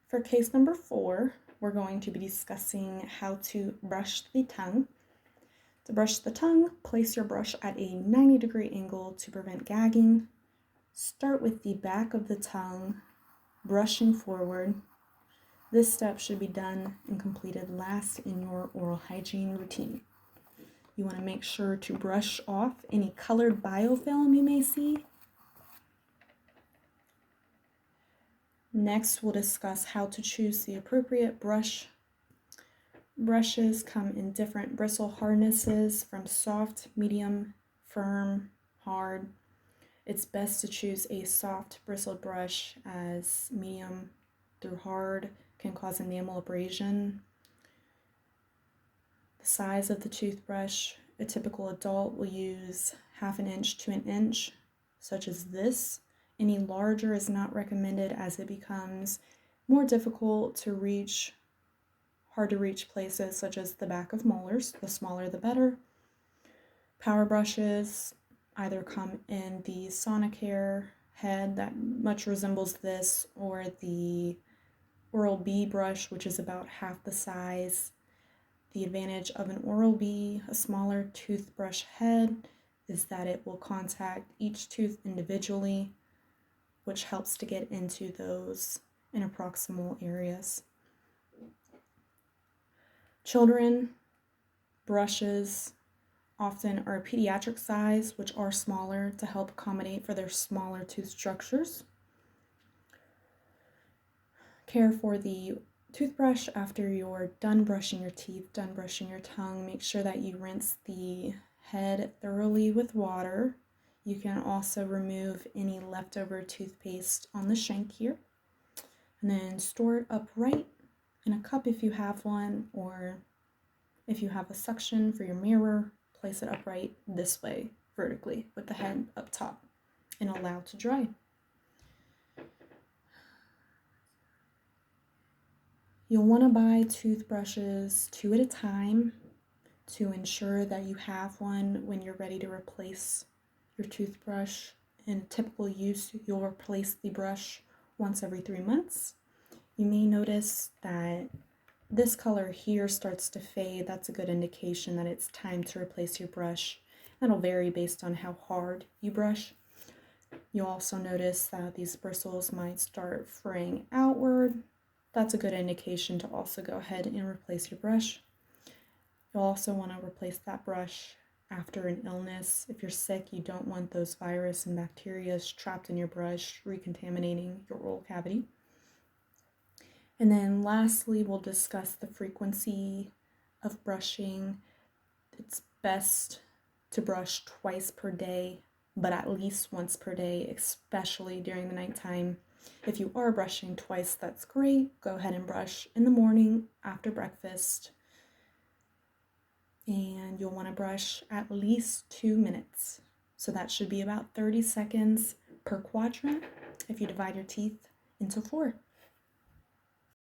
For case number 4, we're going to be discussing how to brush the tongue. To brush the tongue, place your brush at a 90-degree angle to prevent gagging. Start with the back of the tongue, brushing forward. This step should be done and completed last in your oral hygiene routine. You want to make sure to brush off any colored biofilm you may see. Next, we'll discuss how to choose the appropriate brush. Brushes come in different bristle hardnesses from soft, medium, firm, hard. It's best to choose a soft bristled brush, as medium through hard can cause enamel abrasion. The size of the toothbrush, a typical adult will use 1/2 inch to 1 inch, such as this. Any larger is not recommended as it becomes more difficult to reach, hard to reach places such as the back of molars. The smaller the better. Power brushes either come in the Sonicare head that much resembles this, or the Oral-B brush, which is about half the size. The advantage of an Oral-B, a smaller toothbrush head, is that it will contact each tooth individually, which helps to get into those interproximal areas. Children brushes often are a pediatric size, which are smaller to help accommodate for their smaller tooth structures. Care for the toothbrush after you're done brushing your teeth, done brushing your tongue. Make sure that you rinse the head thoroughly with water. You can also remove any leftover toothpaste on the shank here. And then store it upright in a cup if you have one, or if you have a suction for your mirror, place it upright this way, vertically, with the head up top, and allow to dry. You'll want to buy toothbrushes 2 at a time to ensure that you have one when you're ready to replace your toothbrush. In typical use, you'll replace the brush once every 3 months. You may notice that this color here starts to fade. That's a good indication that it's time to replace your brush. That'll vary based on how hard you brush. You'll also notice that these bristles might start fraying outward. That's a good indication to also go ahead and replace your brush. You'll also want to replace that brush after an illness. If you're sick, you don't want those virus and bacteria trapped in your brush, recontaminating your oral cavity. And then lastly, we'll discuss the frequency of brushing. It's best to brush twice per day, but at least once per day, especially during the nighttime. If you are brushing twice, that's great. Go ahead and brush in the morning after breakfast. And you'll want to brush at least 2 minutes. So that should be about 30 seconds per quadrant if you divide your teeth into 4.